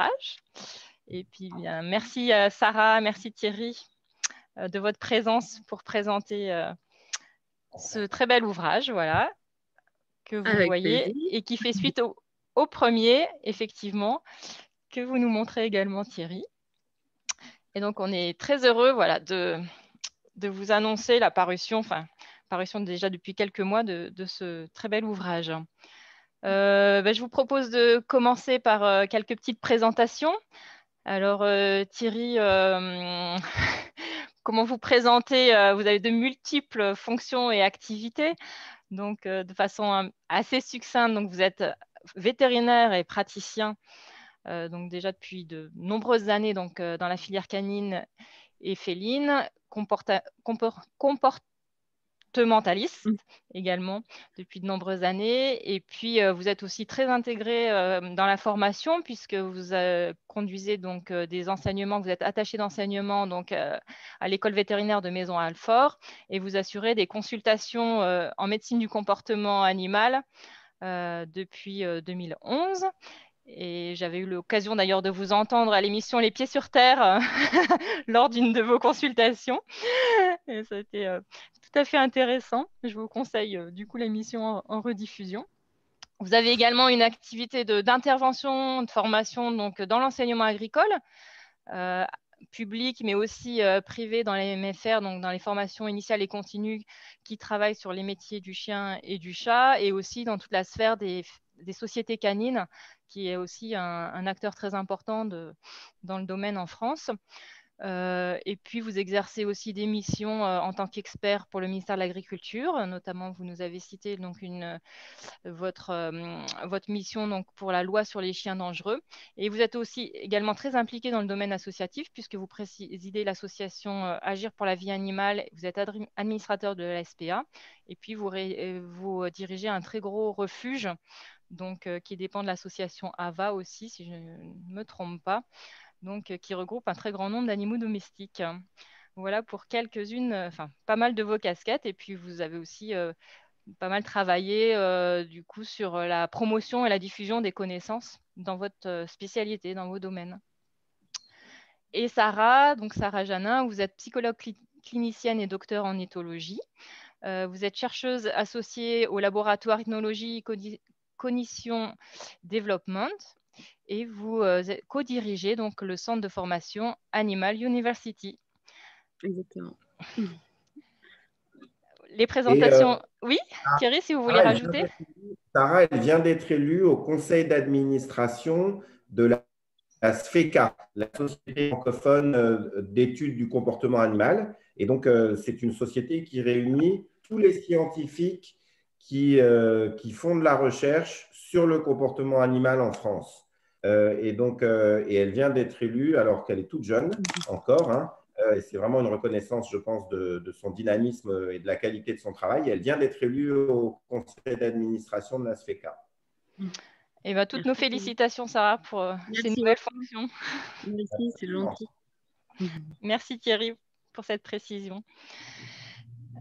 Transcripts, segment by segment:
ouvrage. Et puis, bien, merci Sarah, merci Thierry de votre présence pour présenter ce très bel ouvrage, voilà, que vous Avec voyez plaisir. et qui fait suite au premier, effectivement, que vous nous montrez également, Thierry. Et donc, on est très heureux, voilà, de vous annoncer la parution déjà depuis quelques mois de ce très bel ouvrage. Je vous propose de commencer par quelques petites présentations. Alors, Thierry, comment vous présentez? Vous avez de multiples fonctions et activités, donc de façon assez succincte. Donc, vous êtes vétérinaire et praticien, donc déjà depuis de nombreuses années donc, dans la filière canine et féline, comportementaliste également depuis de nombreuses années. Et puis, vous êtes aussi très intégré dans la formation puisque vous conduisez donc des enseignements, vous êtes attaché d'enseignement donc à l'école vétérinaire de Maisons-Alfort et vous assurez des consultations en médecine du comportement animal depuis 2011. Et j'avais eu l'occasion d'ailleurs de vous entendre à l'émission Les Pieds sur Terre lors d'une de vos consultations. Et ça a été tout à fait intéressant. Je vous conseille du coup l'émission en rediffusion. Vous avez également une activité d'intervention, de formation donc, dans l'enseignement agricole, public, mais aussi privé dans les MFR, donc dans les formations initiales et continues qui travaillent sur les métiers du chien et du chat, et aussi dans toute la sphère des sociétés canines, qui est aussi un acteur très important dans le domaine en France. Et puis, vous exercez aussi des missions en tant qu'expert pour le ministère de l'Agriculture. Notamment, vous nous avez cité donc, votre mission donc, pour la loi sur les chiens dangereux. Et vous êtes aussi également très impliqué dans le domaine associatif, puisque vous présidez l'association Agir pour la vie animale. Vous êtes administrateur de la SPA. Et puis, vous dirigez un très gros refuge donc, qui dépend de l'association AVA aussi, si je ne me trompe pas. Donc, qui regroupe un très grand nombre d'animaux domestiques. Voilà pour quelques-unes, pas mal de vos casquettes. Et puis, vous avez aussi pas mal travaillé du coup sur la promotion et la diffusion des connaissances dans votre spécialité, dans vos domaines. Et Sarah, donc Sarah Janin, vous êtes psychologue clinicienne et docteur en éthologie. Vous êtes chercheuse associée au laboratoire Ethnologie Cognition Development. Et vous co-dirigez donc le centre de formation Animal University. Exactement. Les présentations… Oui, Thierry, si vous voulez rajouter. Sarah, elle vient d'être élue au conseil d'administration de la SFECA, la Société francophone d'études du comportement animal. Et donc, c'est une société qui réunit tous les scientifiques qui font de la recherche sur le comportement animal en France. Et elle vient d'être élue alors qu'elle est toute jeune encore. Hein, et c'est vraiment une reconnaissance, je pense, de son dynamisme et de la qualité de son travail. Et elle vient d'être élue au conseil d'administration de la SFECA. Et ben, toutes nos félicitations, Sarah, pour ces nouvelles fonctions. Merci, c'est gentil. Merci Thierry pour cette précision.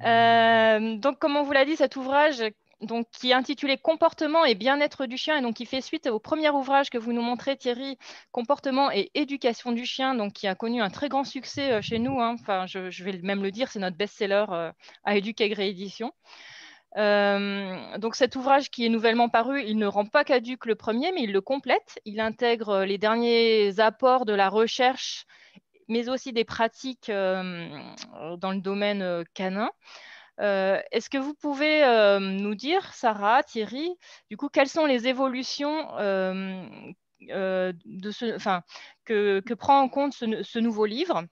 Donc, comme on vous l'a dit, cet ouvrage donc, qui est intitulé Comportement et bien-être du chien, et donc qui fait suite au premier ouvrage que vous nous montrez, Thierry, Comportement et éducation du chien, donc qui a connu un très grand succès chez nous. Hein. Enfin, je vais même le dire, c'est notre best-seller à Éduc'Agré Éditions. Donc cet ouvrage qui est nouvellement paru, il ne rend pas caduc le premier, mais il le complète. Il intègre les derniers apports de la recherche, mais aussi des pratiques dans le domaine canin. Est-ce que vous pouvez nous dire, Sarah, Thierry, du coup, quelles sont les évolutions que prend en compte ce nouveau livre?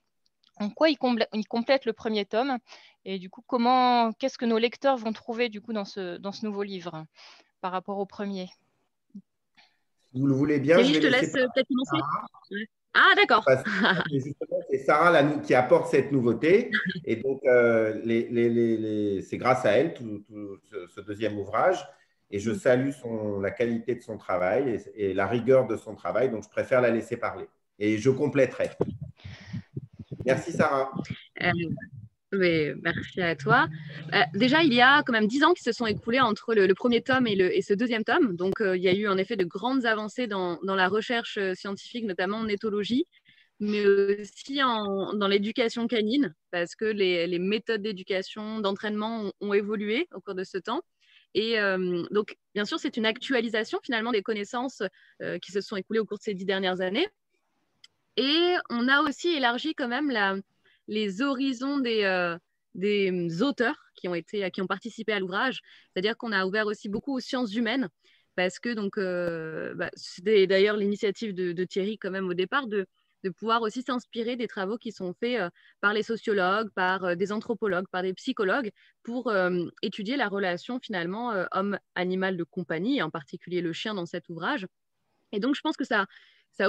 En quoi il complète le premier tome? Et du coup, qu'est-ce que nos lecteurs vont trouver du coup dans ce nouveau livre par rapport au premier? Si vous le voulez bien, Thierry, je te laisse peut-être commencer. Ah, d'accord. C'est Sarah qui apporte cette nouveauté. Et donc, c'est grâce à elle, tout ce deuxième ouvrage. Et je salue la qualité de son travail et la rigueur de son travail. Donc, je préfère la laisser parler. Et je compléterai. Merci, Sarah. Mais merci à toi. Déjà, il y a quand même 10 ans qui se sont écoulés entre le premier tome et ce deuxième tome. Donc, il y a eu en effet de grandes avancées dans la recherche scientifique, notamment en éthologie, mais aussi dans l'éducation canine, parce que les méthodes d'éducation, d'entraînement ont évolué au cours de ce temps. Et donc, bien sûr, c'est une actualisation finalement des connaissances qui se sont écoulées au cours de ces 10 dernières années. Et on a aussi élargi quand même les horizons des auteurs qui ont participé à l'ouvrage. C'est-à-dire qu'on a ouvert aussi beaucoup aux sciences humaines, parce que donc, c'était d'ailleurs l'initiative de Thierry quand même au départ de pouvoir aussi s'inspirer des travaux qui sont faits par les sociologues, par des anthropologues, par des psychologues, pour étudier la relation finalement homme-animal de compagnie, et en particulier le chien dans cet ouvrage. Et donc, je pense que ça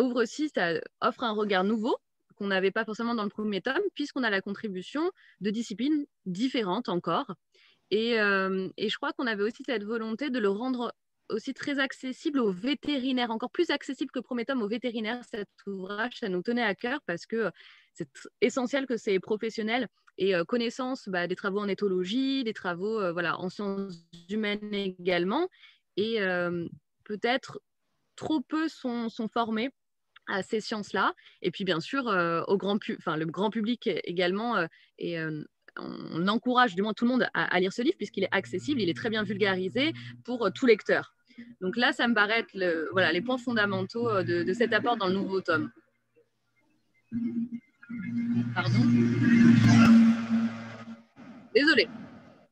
ouvre aussi, ça offre un regard nouveau qu'on n'avait pas forcément dans le premier tome, puisqu'on a la contribution de disciplines différentes encore. Et je crois qu'on avait aussi cette volonté de le rendre aussi très accessible aux vétérinaires, encore plus accessible que le premier tome aux vétérinaires. Cet ouvrage, ça nous tenait à cœur parce que c'est essentiel que ces professionnels aient connaissance des travaux en éthologie, des travaux voilà, en sciences humaines également. Et peut-être trop peu sont formés à ces sciences-là. Et puis, bien sûr, le grand public également. On encourage du moins tout le monde à lire ce livre puisqu'il est accessible, il est très bien vulgarisé pour tout lecteur. Donc là, ça me paraît être les points fondamentaux de cet apport dans le nouveau tome. Pardon. Désolée.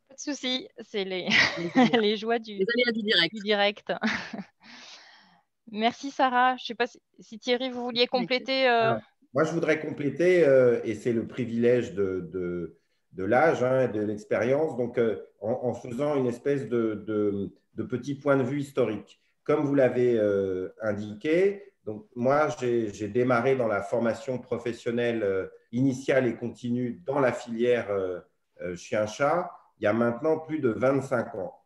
Pas de souci, c'est les joies du direct. Merci Sarah. Je ne sais pas si Thierry, vous vouliez compléter. Alors, moi, je voudrais compléter, et c'est le privilège de l'âge et de l'expérience, donc en faisant une espèce de petit point de vue historique. Comme vous l'avez indiqué, donc moi, j'ai démarré dans la formation professionnelle initiale et continue dans la filière chien-chat il y a maintenant plus de 25 ans.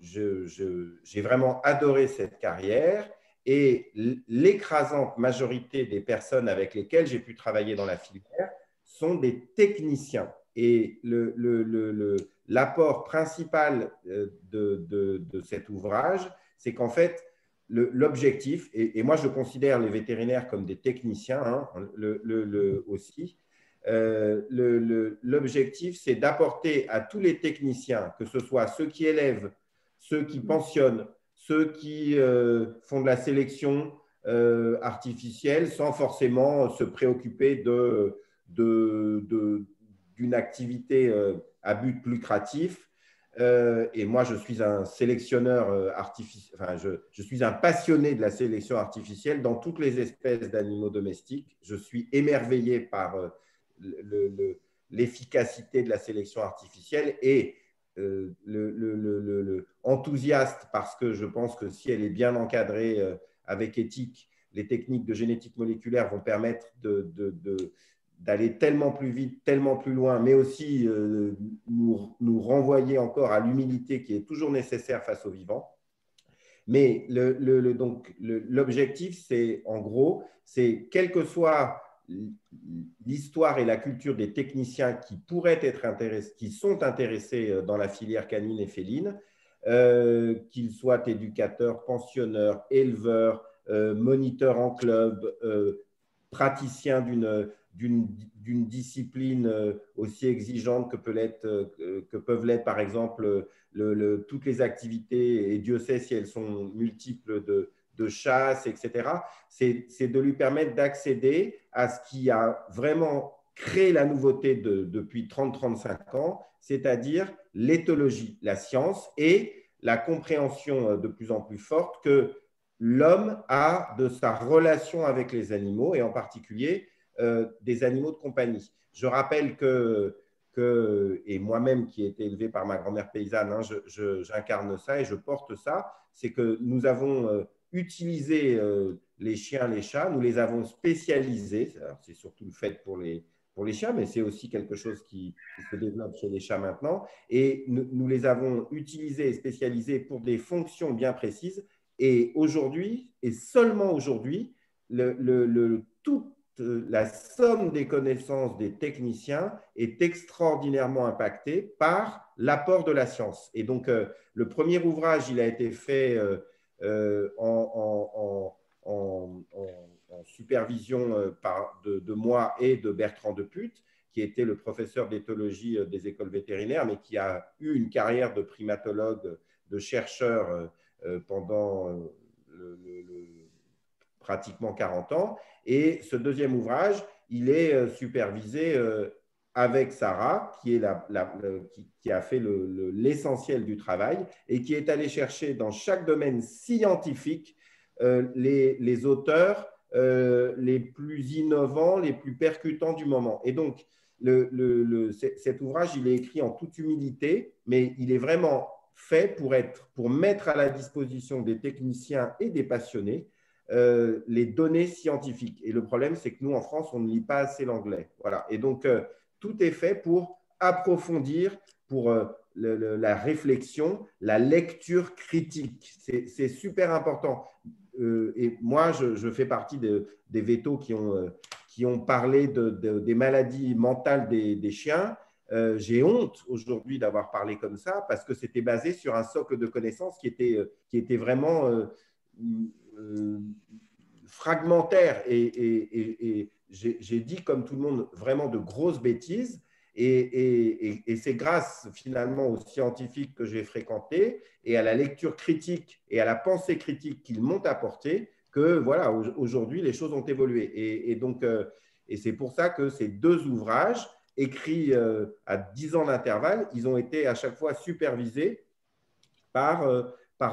J'ai vraiment adoré cette carrière. Et l'écrasante majorité des personnes avec lesquelles j'ai pu travailler dans la filière sont des techniciens. Et l'apport principal de cet ouvrage, c'est qu'en fait, l'objectif, et moi je considère les vétérinaires comme des techniciens aussi, l'objectif, c'est d'apporter à tous les techniciens, que ce soit ceux qui élèvent, ceux qui pensionnent, ceux qui font de la sélection artificielle sans forcément se préoccuper d'une activité à but lucratif. Et moi, je suis un sélectionneur artificiel, enfin, je suis un passionné de la sélection artificielle dans toutes les espèces d'animaux domestiques. Je suis émerveillé par l'efficacité de la sélection artificielle et enthousiaste parce que je pense que si elle est bien encadrée avec éthique, les techniques de génétique moléculaire vont permettre d'aller tellement plus vite, tellement plus loin, mais aussi nous renvoyer encore à l'humilité qui est toujours nécessaire face aux vivants. Mais l'objectif, c'est en gros, c'est quel que soit l'histoire et la culture des techniciens qui pourraient être intéressés, qui sont intéressés dans la filière canine et féline, qu'ils soient éducateurs, pensionneurs, éleveurs, moniteurs en club, praticiens d'une discipline aussi exigeante que peuvent l'être, par exemple, toutes les activités, et Dieu sait si elles sont multiples de chasse, etc. C'est de lui permettre d'accéder à ce qui a vraiment créé la nouveauté depuis 30-35 ans, c'est-à-dire l'éthologie, la science et la compréhension de plus en plus forte que l'homme a de sa relation avec les animaux et en particulier des animaux de compagnie. Je rappelle et moi-même qui ai été élevé par ma grand-mère paysanne, j'incarne ça et je porte ça, c'est que nous avons utilisé les chiens, les chats, nous les avons spécialisés, c'est surtout le fait pour les chiens, mais c'est aussi quelque chose qui se développe chez les chats maintenant, et nous les avons utilisés et spécialisés pour des fonctions bien précises. Et aujourd'hui, et seulement aujourd'hui, la somme des connaissances des techniciens est extraordinairement impactée par l'apport de la science. Et donc, le premier ouvrage, il a été fait en supervision de moi et de Bertrand Deput, qui était le professeur d'éthologie des écoles vétérinaires, mais qui a eu une carrière de primatologue, de chercheur pendant pratiquement 40 ans. Et ce deuxième ouvrage, il est supervisé avec Sarah, qui a fait l'essentiel du travail et qui est allé chercher dans chaque domaine scientifique les auteurs les plus innovants, les plus percutants du moment. Et donc, cet ouvrage, il est écrit en toute humilité, mais il est vraiment fait pour mettre à la disposition des techniciens et des passionnés les données scientifiques. Et le problème, c'est que nous, en France, on ne lit pas assez l'anglais. Voilà. Et donc, tout est fait pour approfondir, pour la réflexion, la lecture critique. C'est super important. Et moi, je fais partie des vétos qui ont parlé des maladies mentales des chiens. J'ai honte aujourd'hui d'avoir parlé comme ça parce que c'était basé sur un socle de connaissances qui était vraiment fragmentaire. Et j'ai dit, comme tout le monde, vraiment de grosses bêtises. Et c'est grâce finalement aux scientifiques que j'ai fréquentés et à la lecture critique et à la pensée critique qu'ils m'ont apporté que voilà, aujourd'hui les choses ont évolué. Et donc, et c'est pour ça que ces deux ouvrages écrits à 10 ans d'intervalle, ils ont été à chaque fois supervisés par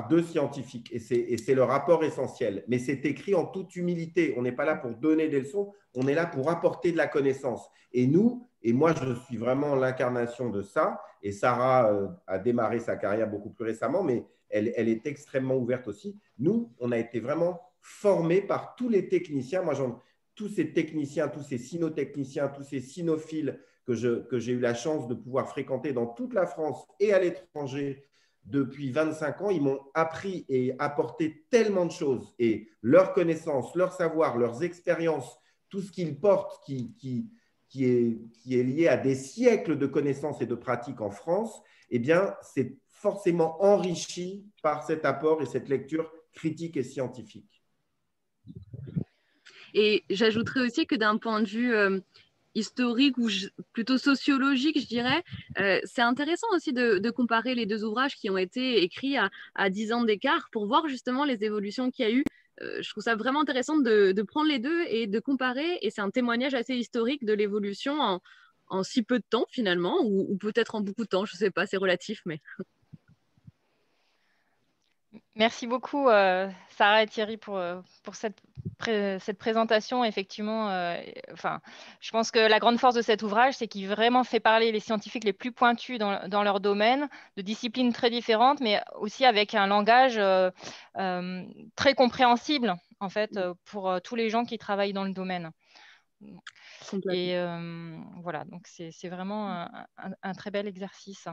deux scientifiques. Et c'est le rapport essentiel. Mais c'est écrit en toute humilité. On n'est pas là pour donner des leçons, on est là pour apporter de la connaissance. Et nous, et moi, je suis vraiment l'incarnation de ça. Et Sarah a démarré sa carrière beaucoup plus récemment, mais elle est extrêmement ouverte aussi. Nous, on a été vraiment formés par tous les techniciens. Moi, tous ces techniciens, tous ces cynotechniciens, tous ces cynophiles que j'ai eu la chance de pouvoir fréquenter dans toute la France et à l'étranger depuis 25 ans, ils m'ont appris et apporté tellement de choses. Et leurs connaissances, leur savoir, leurs expériences, tout ce qu'ils portent qui est lié à des siècles de connaissances et de pratiques en France, eh bien, c'est forcément enrichi par cet apport et cette lecture critique et scientifique. Et j'ajouterais aussi que d'un point de vue historique ou plutôt sociologique, je dirais, c'est intéressant aussi de comparer les deux ouvrages qui ont été écrits à 10 ans d'écart pour voir justement les évolutions qu'il y a eu. Je trouve ça vraiment intéressant de prendre les deux et de comparer. Et c'est un témoignage assez historique de l'évolution en si peu de temps finalement, ou peut-être en beaucoup de temps, je ne sais pas, c'est relatif, mais… Merci beaucoup, Sarah et Thierry, pour cette présentation. Effectivement, enfin, je pense que la grande force de cet ouvrage, c'est qu'il vraiment fait parler les scientifiques les plus pointus dans leur domaine, de disciplines très différentes, mais aussi avec un langage très compréhensible, en fait, pour tous les gens qui travaillent dans le domaine. Et voilà, donc c'est vraiment un très bel exercice.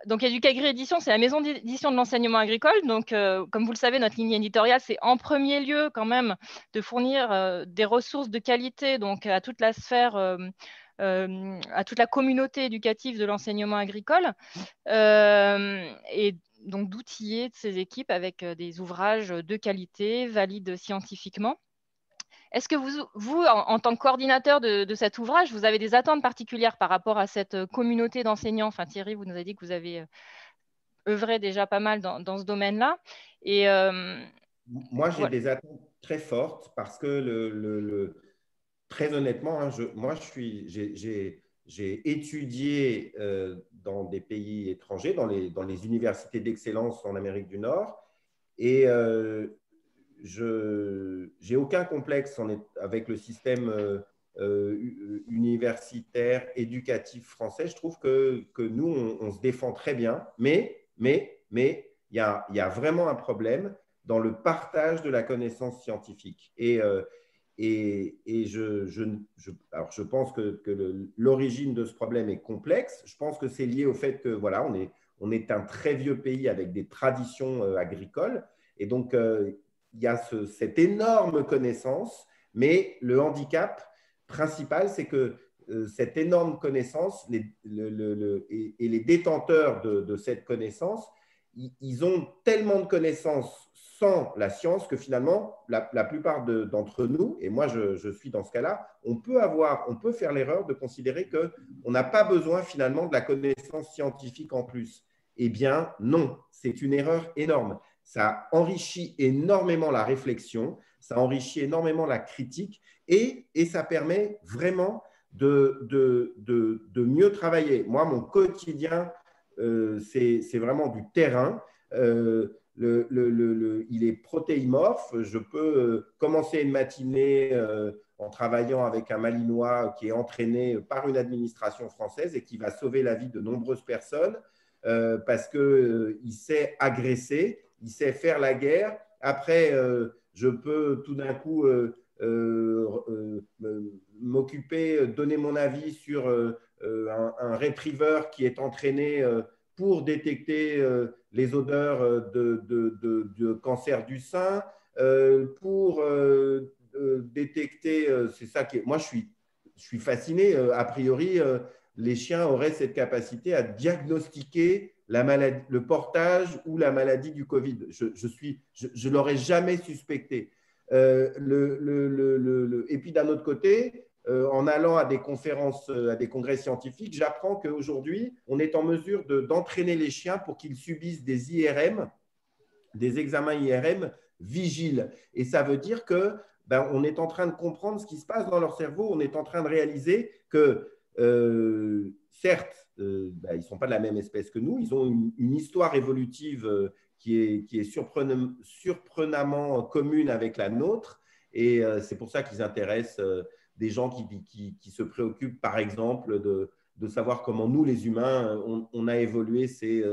Donc, Educagri Édition, c'est la maison d'édition de l'enseignement agricole. Donc, comme vous le savez, notre ligne éditoriale, c'est en premier lieu quand même de fournir des ressources de qualité donc, à toute la sphère, à toute la communauté éducative de l'enseignement agricole. Et donc, d'outiller ces équipes avec des ouvrages de qualité, valides scientifiquement. Est-ce que vous en tant que coordinateur de cet ouvrage, vous avez des attentes particulières par rapport à cette communauté d'enseignants? Enfin, Thierry, vous nous avez dit que vous avez œuvré déjà pas mal dans ce domaine-là. Et moi, j'ai des attentes très fortes parce que très honnêtement, hein, j'ai étudié dans des pays étrangers, dans les universités d'excellence en Amérique du Nord, et je n'ai aucun complexe avec le système universitaire, éducatif français. Je trouve que nous, on se défend très bien, mais il y a vraiment un problème dans le partage de la connaissance scientifique. Alors je pense que l'origine de ce problème est complexe. Je pense que c'est lié au fait que voilà, on est un très vieux pays avec des traditions agricoles. Et donc, il y a cette énorme connaissance, Mais le handicap principal, c'est que cette énorme connaissance et les détenteurs de cette connaissance, ils ont tellement de connaissances sans la science que finalement, la plupart d'entre nous, et moi je suis dans ce cas-là, on peut faire l'erreur de considérer qu'on n'a pas besoin finalement de la connaissance scientifique en plus. Eh bien non, c'est une erreur énorme. Ça enrichit énormément la réflexion, ça enrichit énormément la critique et ça permet vraiment de mieux travailler. Moi, mon quotidien, c'est vraiment du terrain. Il est protéimorphe. Je peux commencer une matinée en travaillant avec un Malinois qui est entraîné par une administration française et qui va sauver la vie de nombreuses personnes parce qu'il sait agresser, il sait faire la guerre. Après, je peux tout d'un coup m'occuper, donner mon avis sur un retriever qui est entraîné pour détecter les odeurs de cancer du sein, pour détecter, c'est ça qui est… Moi, je suis fasciné. A priori, les chiens auraient cette capacité à diagnostiquer la maladie, le portage ou la maladie du Covid. Je ne l'aurais jamais suspecté. Et puis d'un autre côté, en allant à des conférences, à des congrès scientifiques, j'apprends qu'aujourd'hui, on est en mesure d'entraîner les chiens pour qu'ils subissent des IRM, des examens IRM vigiles. Et ça veut dire que on est en train de comprendre ce qui se passe dans leur cerveau. On est en train de réaliser que, certes, ils ne sont pas de la même espèce que nous. Ils ont une histoire évolutive qui est surprenamment commune avec la nôtre. Et c'est pour ça qu'ils intéressent des gens qui se préoccupent, par exemple, de savoir comment nous, les humains, on a évolué ces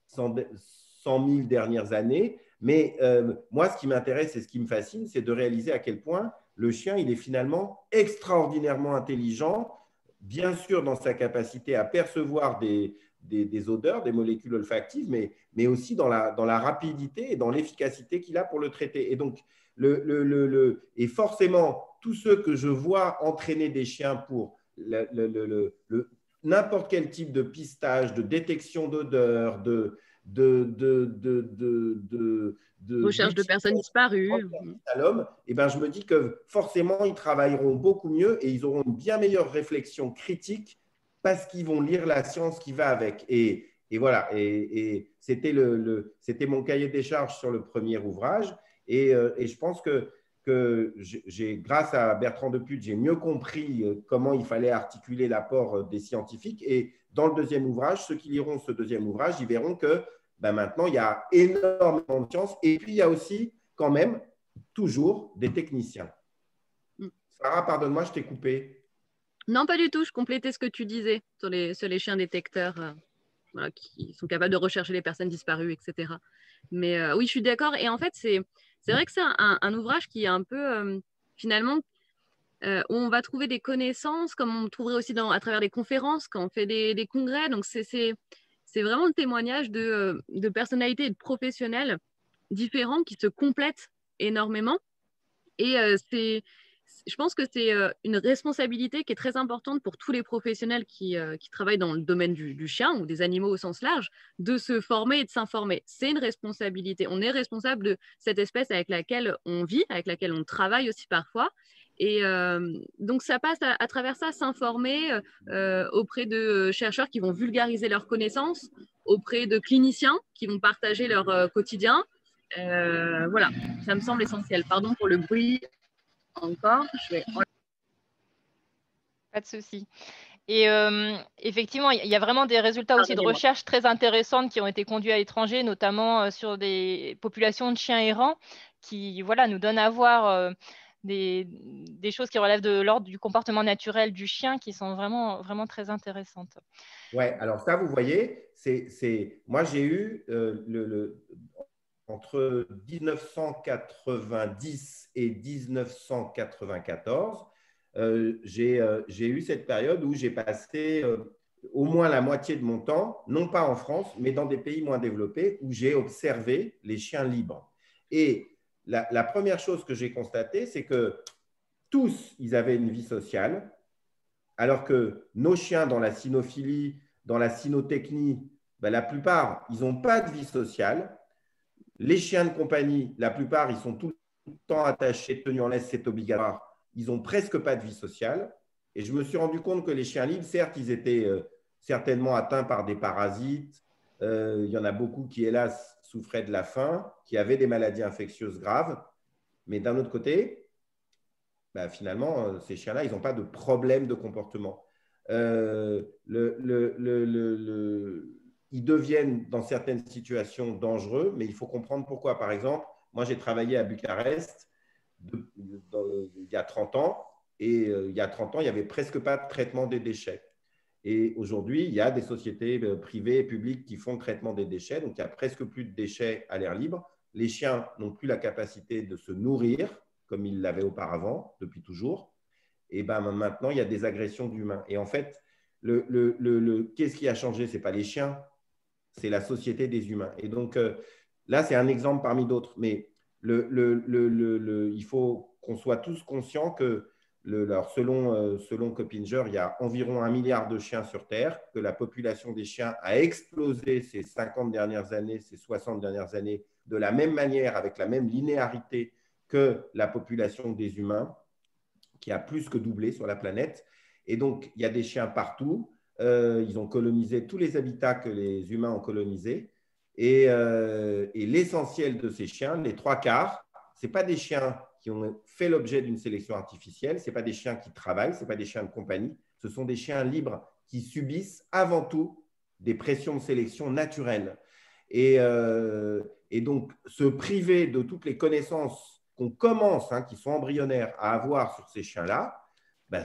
100 000 dernières années. Mais moi, ce qui m'intéresse et ce qui me fascine, c'est de réaliser à quel point le chien, il est finalement extraordinairement intelligent, bien sûr dans sa capacité à percevoir des odeurs, des molécules olfactives, mais aussi dans la rapidité et dans l'efficacité qu'il a pour le traiter. Et donc, et forcément, tous ceux que je vois entraîner des chiens pour n'importe quel type de pistage, de détection d'odeurs, recherche de personnes disparues à l'homme, et je me dis que forcément, ils travailleront beaucoup mieux et ils auront une bien meilleure réflexion critique parce qu'ils vont lire la science qui va avec. Et voilà, et c'était mon cahier des charges sur le premier ouvrage. Et je pense que grâce à Bertrand Deputte, j'ai mieux compris comment il fallait articuler l'apport des scientifiques. Et dans le deuxième ouvrage, ceux qui liront ce deuxième ouvrage, ils verront que maintenant, il y a énormément de science. Et puis, il y a aussi, quand même, toujours des techniciens. Sarah, pardonne-moi, je t'ai coupé. Non, pas du tout. Je complétais ce que tu disais sur les chiens détecteurs qui sont capables de rechercher les personnes disparues, etc. Mais oui, je suis d'accord. Et en fait, c'est vrai que c'est un ouvrage qui est un peu, finalement, où on va trouver des connaissances, comme on trouverait aussi à travers des conférences, quand on fait des congrès. Donc, c'est vraiment le témoignage de personnalités et de professionnels différents qui se complètent énormément. Et je pense que c'est une responsabilité qui est très importante pour tous les professionnels qui travaillent dans le domaine du chien ou des animaux au sens large, de se former et de s'informer. C'est une responsabilité. On est responsable de cette espèce avec laquelle on vit, avec laquelle on travaille aussi parfois. Et donc, ça passe à travers ça, s'informer auprès de chercheurs qui vont vulgariser leurs connaissances, auprès de cliniciens qui vont partager leur quotidien. Voilà, ça me semble essentiel. Pardon pour le bruit encore. Pas de souci. Et effectivement, il y a vraiment des résultats aussi de recherche très intéressantes qui ont été conduits à l'étranger, notamment sur des populations de chiens errants qui nous donnent à voir des choses qui relèvent de l'ordre du comportement naturel du chien qui sont vraiment, vraiment très intéressantes. Ouais, alors ça, vous voyez, moi j'ai eu entre 1990 et 1994, j'ai eu cette période où j'ai passé au moins la moitié de mon temps, non pas en France, mais dans des pays moins développés, où j'ai observé les chiens libres. Et la première chose que j'ai constatée, c'est que tous, ils avaient une vie sociale, alors que nos chiens dans la cynophilie, dans la cynotechnie, ben, la plupart, ils n'ont pas de vie sociale. Les chiens de compagnie, la plupart, ils sont tout le temps attachés, tenus en laisse, c'est obligatoire. Ils n'ont presque pas de vie sociale. Et je me suis rendu compte que les chiens libres, certes, ils étaient certainement atteints par des parasites. Il y en a beaucoup qui, hélas, souffraient de la faim, qui avaient des maladies infectieuses graves. Mais d'un autre côté, bah, finalement, ces chiens-là, ils n'ont pas de problème de comportement. Ils deviennent, dans certaines situations, dangereux, mais il faut comprendre pourquoi. Par exemple, moi, j'ai travaillé à Bucarest il y a 30 ans, et il y a 30 ans, il n'y avait presque pas de traitement des déchets. Et aujourd'hui, il y a des sociétés privées et publiques qui font le traitement des déchets, donc il n'y a presque plus de déchets à l'air libre. Les chiens n'ont plus la capacité de se nourrir, comme ils l'avaient auparavant, depuis toujours. Et ben, maintenant, il y a des agressions d'humains. Et en fait, qu'est-ce qui a changé? Ce n'est pas les chiens, c'est la société des humains. Et donc, là, c'est un exemple parmi d'autres. Mais il faut qu'on soit tous conscients que, selon Coppinger, il y a environ 1 milliard de chiens sur Terre, que la population des chiens a explosé ces 50 dernières années, ces 60 dernières années, de la même manière, avec la même linéarité que la population des humains, qui a plus que doublé sur la planète. Et donc, il y a des chiens partout. Ils ont colonisé tous les habitats que les humains ont colonisés. Et l'essentiel de ces chiens, les 3/4, ce n'est pas des chiens qui ont fait l'objet d'une sélection artificielle, ce n'est pas des chiens qui travaillent, ce n'est pas des chiens de compagnie, ce sont des chiens libres qui subissent avant tout des pressions de sélection naturelles. Et donc, se priver de toutes les connaissances qu'on commence, qui sont embryonnaires, à avoir sur ces chiens-là, ben,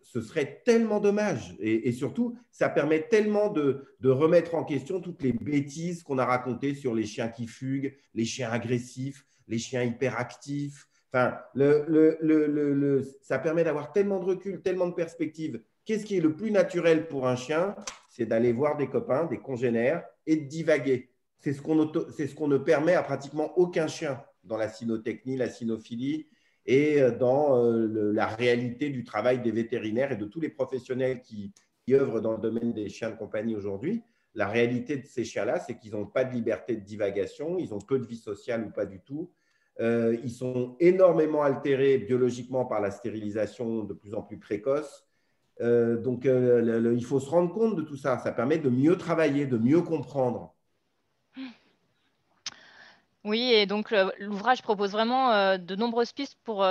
ce serait tellement dommage. Et surtout, ça permet tellement de remettre en question toutes les bêtises qu'on a racontées sur les chiens qui fuguent, les chiens agressifs, les chiens hyperactifs. Enfin, ça permet d'avoir tellement de recul, tellement de perspectives. Qu'est-ce qui est le plus naturel pour un chien? C'est d'aller voir des copains, des congénères et de divaguer. C'est ce qu'on ne permet à pratiquement aucun chien dans la cynotechnie, la cynophilie et dans la réalité du travail des vétérinaires et de tous les professionnels qui œuvrent dans le domaine des chiens de compagnie aujourd'hui. La réalité de ces chiens-là, c'est qu'ils n'ont pas de liberté de divagation, ils ont peu de vie sociale ou pas du tout. Ils sont énormément altérés biologiquement par la stérilisation de plus en plus précoce. Donc, il faut se rendre compte de tout ça. Ça permet de mieux travailler, de mieux comprendre. Oui, et donc l'ouvrage propose vraiment de nombreuses pistes pour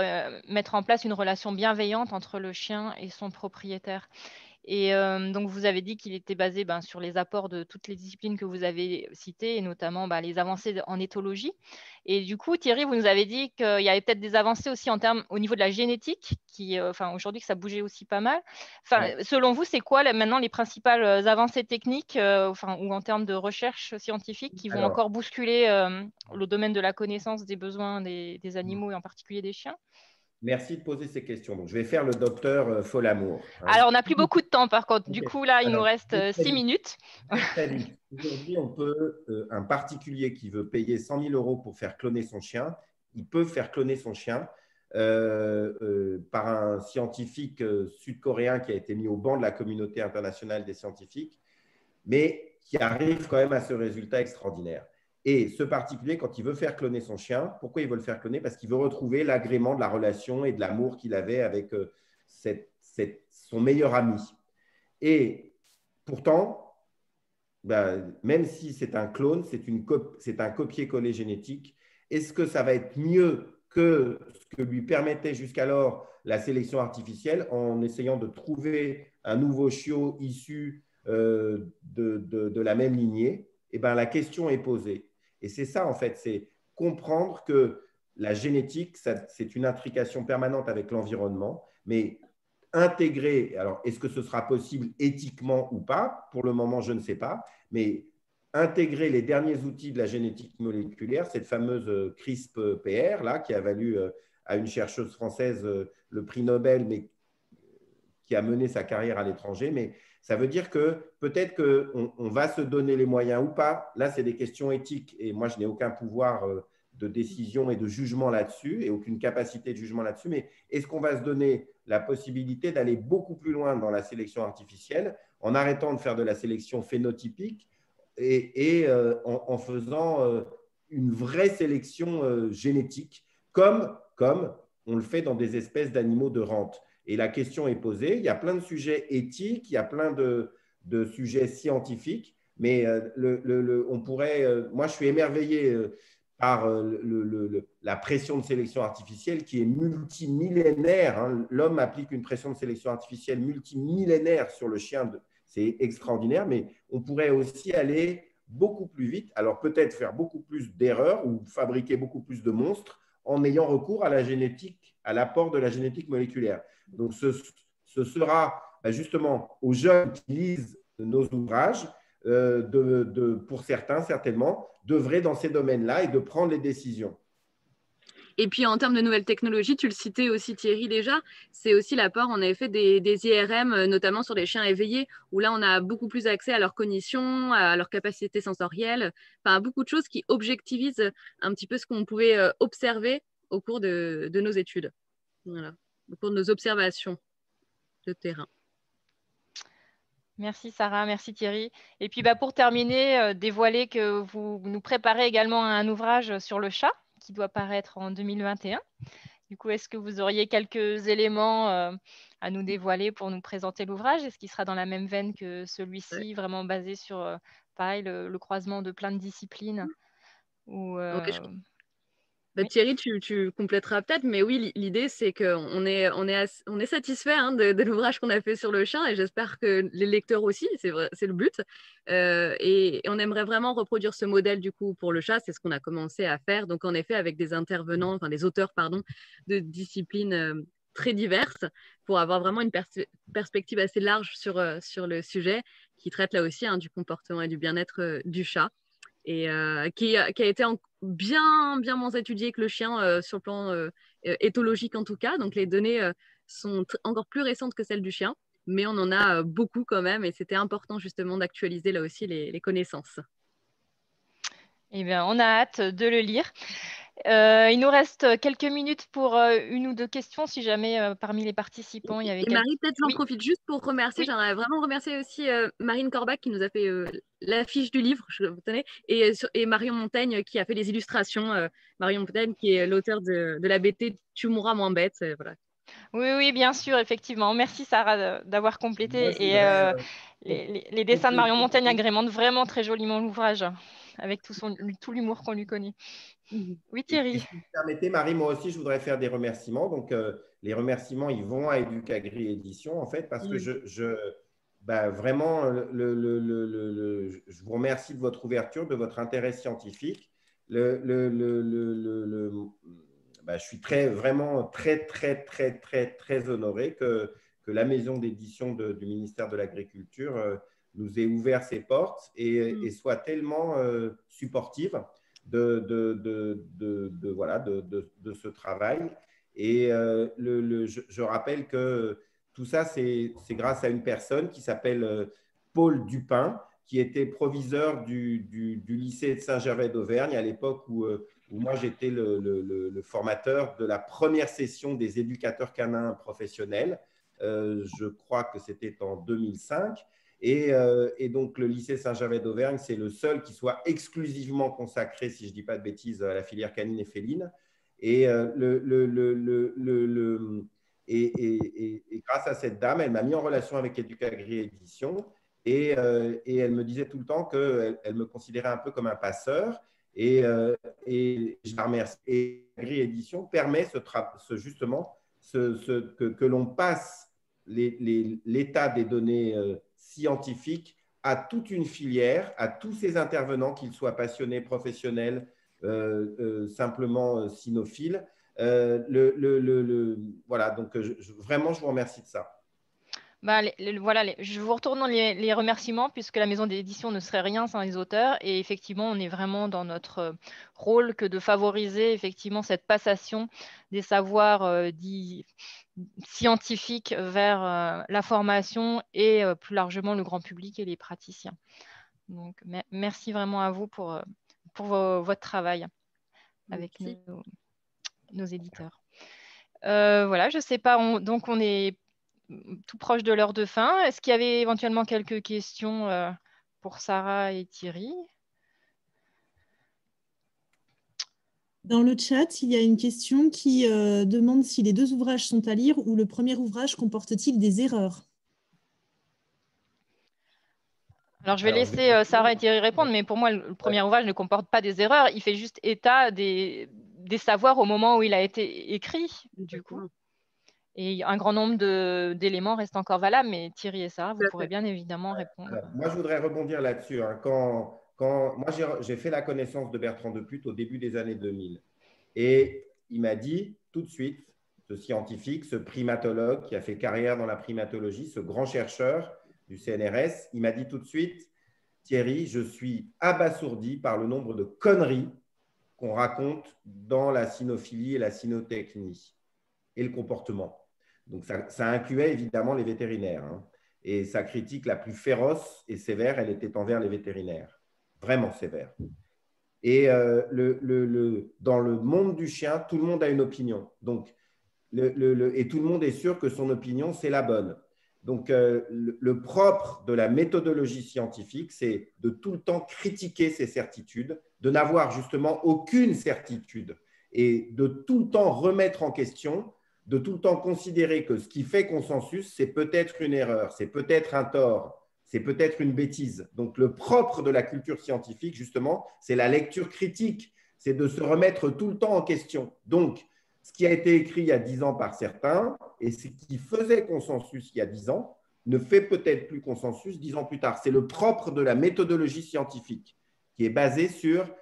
mettre en place une relation bienveillante entre le chien et son propriétaire. Et donc, vous avez dit qu'il était basé sur les apports de toutes les disciplines que vous avez citées, et notamment les avancées en éthologie. Et du coup, Thierry, vous nous avez dit qu'il y avait peut-être des avancées aussi au niveau de la génétique, aujourd'hui, que ça bougeait aussi pas mal. Ouais. Selon vous, c'est quoi maintenant les principales avancées techniques ou en termes de recherche scientifique qui vont encore bousculer le domaine de la connaissance des besoins des animaux et en particulier des chiens? Merci de poser ces questions. Donc, je vais faire le docteur Folamour. Alors, on n'a plus beaucoup de temps, par contre. Du coup, là, il nous reste 6 minutes. Très vite. Aujourd'hui, un particulier qui veut payer 100 000 € pour faire cloner son chien, il peut faire cloner son chien par un scientifique sud-coréen qui a été mis au banc de la communauté internationale des scientifiques, mais qui arrive quand même à ce résultat extraordinaire. Et ce particulier, quand il veut faire cloner son chien, pourquoi il veut le faire cloner? Parce qu'il veut retrouver l'agrément de la relation et de l'amour qu'il avait avec son meilleur ami. Et pourtant, même si c'est un clone, c'est un copier-coller génétique. Est-ce que ça va être mieux que ce que lui permettait jusqu'alors la sélection artificielle en essayant de trouver un nouveau chiot issu de la même lignée? Eh bien, la question est posée. Et c'est ça, en fait, c'est comprendre que la génétique, c'est une intrication permanente avec l'environnement, mais intégrer, alors est-ce que ce sera possible éthiquement ou pas? Pour le moment, je ne sais pas, mais intégrer les derniers outils de la génétique moléculaire, cette fameuse CRISPR, là, qui a valu à une chercheuse française le prix Nobel, mais qui a mené sa carrière à l'étranger, mais ça veut dire que peut-être qu'on va se donner les moyens ou pas. Là, c'est des questions éthiques et moi, je n'ai aucun pouvoir de décision et de jugement là-dessus et aucune capacité de jugement là-dessus, mais est-ce qu'on va se donner la possibilité d'aller beaucoup plus loin dans la sélection artificielle en arrêtant de faire de la sélection phénotypique et en faisant une vraie sélection génétique comme on le fait dans des espèces d'animaux de rente. Et la question est posée, il y a plein de sujets éthiques, il y a plein de sujets scientifiques, mais on pourrait, moi je suis émerveillé par la pression de sélection artificielle qui est multimillénaire. Hein. L'homme applique une pression de sélection artificielle multimillénaire sur le chien. C'est extraordinaire, mais on pourrait aussi aller beaucoup plus vite. Alors peut-être faire beaucoup plus d'erreurs ou fabriquer beaucoup plus de monstres en ayant recours à la génétique, à l'apport de la génétique moléculaire. Donc ce sera justement aux jeunes qui lisent nos ouvrages, pour certains certainement, d'œuvrer dans ces domaines-là et de prendre les décisions. Et puis en termes de nouvelles technologies, tu le citais aussi Thierry déjà, c'est aussi l'apport en effet des IRM, notamment sur les chiens éveillés, où là on a beaucoup plus accès à leur cognition, à leur capacité sensorielle, enfin à beaucoup de choses qui objectivisent un petit peu ce qu'on pouvait observer au cours de nos études, voilà, au cours de nos observations de terrain. Merci Sarah, merci Thierry. Et puis pour terminer, dévoiler que vous nous préparez également un ouvrage sur le chat qui doit paraître en 2021. Du coup, est-ce que vous auriez quelques éléments à nous dévoiler pour nous présenter l'ouvrage? Est-ce qu'il sera dans la même veine que celui-ci, vraiment basé sur pareil, le croisement de plein de disciplines ou, oui. Thierry, tu compléteras peut-être, mais oui, l'idée, c'est qu'on est satisfait de l'ouvrage qu'on a fait sur le chien et j'espère que les lecteurs aussi, c'est vrai, c'est le but. Et on aimerait vraiment reproduire ce modèle du coup pour le chat, c'est ce qu'on a commencé à faire. Donc, en effet, avec des intervenants, enfin des auteurs, pardon, de disciplines très diverses pour avoir vraiment une perspective assez large sur le sujet qui traite là aussi du comportement et du bien-être du chat. Et qui a été bien moins étudié que le chien sur le plan éthologique en tout cas. Donc les données sont encore plus récentes que celles du chien, mais on en a beaucoup quand même et c'était important justement d'actualiser là aussi les connaissances. Eh bien, on a hâte de le lire. Il nous reste quelques minutes pour une ou deux questions, si jamais parmi les participants, il y avait Marie, peut-être j'en profite juste pour remercier, oui. J'aimerais vraiment remercier aussi Marine Corbach qui nous a fait l'affiche du livre, vous tenez, et Marion Montaigne qui a fait les illustrations. Marion Montaigne qui est l'auteur de la BT Tu mourras moins bête. Voilà. Oui, bien sûr, effectivement. Merci Sarah d'avoir complété. Moi, Les dessins de Marion Montaigne agrémentent vraiment très joliment l'ouvrage, avec tout l'humour qu'on lui connaît. Oui, Thierry. Et si vous permettez, Marie, moi aussi, je voudrais faire des remerciements. Donc, les remerciements, ils vont à Educagri Édition, en fait, parce que vraiment, je vous remercie de votre ouverture, de votre intérêt scientifique. Je suis vraiment très honoré que la maison d'édition du ministère de l'Agriculture nous ait ouvert ses portes et soit tellement supportive de ce travail. Et je rappelle que tout ça, c'est grâce à une personne qui s'appelle Paul Dupin, qui était proviseur du lycée de Saint-Gervais d'Auvergne à l'époque où moi j'étais le formateur de la première session des éducateurs canins professionnels. Je crois que c'était en 2005. Et donc, le lycée Saint-Gervais d'Auvergne, c'est le seul qui soit exclusivement consacré, si je ne dis pas de bêtises, à la filière canine et féline. Et grâce à cette dame, elle m'a mis en relation avec Educagri Édition et elle me disait tout le temps qu'elle me considérait un peu comme un passeur. Et je la remercie. Et Educagri Édition permet justement que l'on passe l'état des données scientifiques à toute une filière, à tous ces intervenants, qu'ils soient passionnés, professionnels, simplement cynophiles. Voilà, donc vraiment, je vous remercie de ça. Je vous retourne les remerciements puisque la maison d'édition ne serait rien sans les auteurs et effectivement on est vraiment dans notre rôle que de favoriser effectivement cette passation des savoirs dits scientifiques vers la formation et plus largement le grand public et les praticiens. Donc merci vraiment à vous pour votre travail. avec nos éditeurs. Voilà, je ne sais pas, donc on est tout proche de l'heure de fin. Est-ce qu'il y avait éventuellement quelques questions pour Sarah et Thierry? Dans le chat, il y a une question qui demande si les 2 ouvrages sont à lire ou le premier ouvrage comporte-t-il des erreurs? Alors, je vais laisser Sarah et Thierry répondre, mais pour moi, le premier ouvrage ne comporte pas des erreurs. Il fait juste état des savoirs au moment où il a été écrit, du coup. Et un grand nombre d'éléments restent encore valables, mais Thierry et Sarah, vous pourrez bien évidemment répondre. Alors, moi, je voudrais rebondir là-dessus. Hein. Moi, j'ai fait la connaissance de Bertrand Deplut au début des années 2000. Et il m'a dit tout de suite, ce scientifique, ce primatologue qui a fait carrière dans la primatologie, ce grand chercheur du CNRS, il m'a dit tout de suite, Thierry, je suis abasourdi par le nombre de conneries qu'on raconte dans la cynophilie et la cynotechnie et le comportement. Donc, ça incluait évidemment les vétérinaires. Hein. Et sa critique la plus féroce et sévère, elle était envers les vétérinaires. Vraiment sévère. Et dans le monde du chien, tout le monde a une opinion. Donc, et tout le monde est sûr que son opinion, c'est la bonne. Donc, le propre de la méthodologie scientifique, c'est de tout le temps critiquer ses certitudes, de n'avoir justement aucune certitude et de tout le temps remettre en question, de tout le temps considérer que ce qui fait consensus, c'est peut-être une erreur, c'est peut-être un tort, c'est peut-être une bêtise. Donc, le propre de la culture scientifique, justement, c'est la lecture critique, c'est de se remettre tout le temps en question. Donc, ce qui a été écrit il y a 10 ans par certains et ce qui faisait consensus il y a 10 ans ne fait peut-être plus consensus 10 ans plus tard. C'est le propre de la méthodologie scientifique qui est basée sur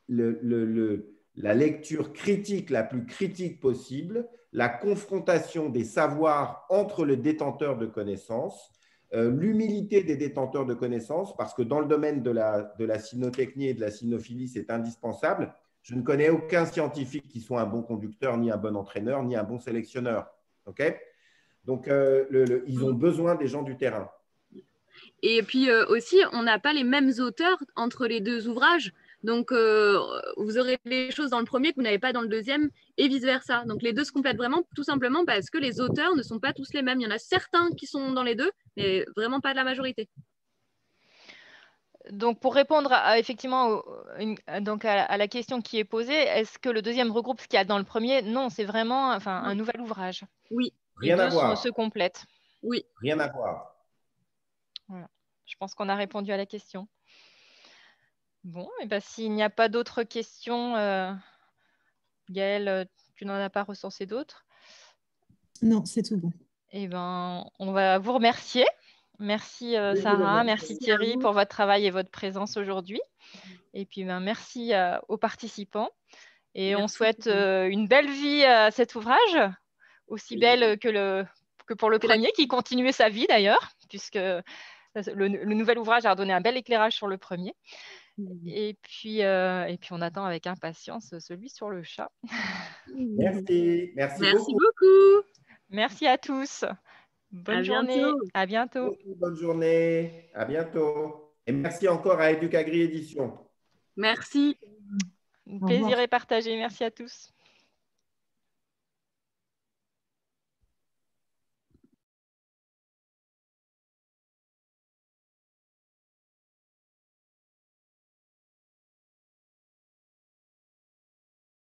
la lecture critique la plus critique possible, la confrontation des savoirs entre les détenteurs de connaissances, l'humilité des détenteurs de connaissances, parce que dans le domaine de la cynotechnie et de la cynophilie, c'est indispensable. Je ne connais aucun scientifique qui soit un bon conducteur, ni un bon entraîneur, ni un bon sélectionneur. Okay, donc, ils ont besoin des gens du terrain. Et puis aussi, on n'a pas les mêmes auteurs entre les 2 ouvrages. Donc, vous aurez des choses dans le premier que vous n'avez pas dans le deuxième et vice-versa. Donc, les 2 se complètent vraiment tout simplement parce que les auteurs ne sont pas tous les mêmes. Il y en a certains qui sont dans les 2, mais vraiment pas de la majorité. Donc, pour répondre effectivement à la question qui est posée, est-ce que le deuxième regroupe ce qu'il y a dans le premier? Non, c'est vraiment un nouvel ouvrage. Oui. Rien à voir. Se complètent. Oui. Rien à voir. Voilà. Je pense qu'on a répondu à la question. Bon, et ben, s'il n'y a pas d'autres questions, Gaëlle, tu n'en as pas recensé d'autres? Non, c'est tout bon. Eh ben, on va vous remercier. Merci Sarah, merci Thierry pour votre travail et votre présence aujourd'hui. Et puis merci aux participants. Et on souhaite une belle vie à cet ouvrage, aussi belle que pour le premier, qui continuait sa vie d'ailleurs, puisque le nouvel ouvrage a donné un bel éclairage sur le premier. Et puis on attend avec impatience celui sur le chat. Merci beaucoup. Merci à tous. Bonne journée. À bientôt. Bonne journée. À bientôt. Et merci encore à Educagri Édition. Merci. Plaisir est partagé. Merci à tous.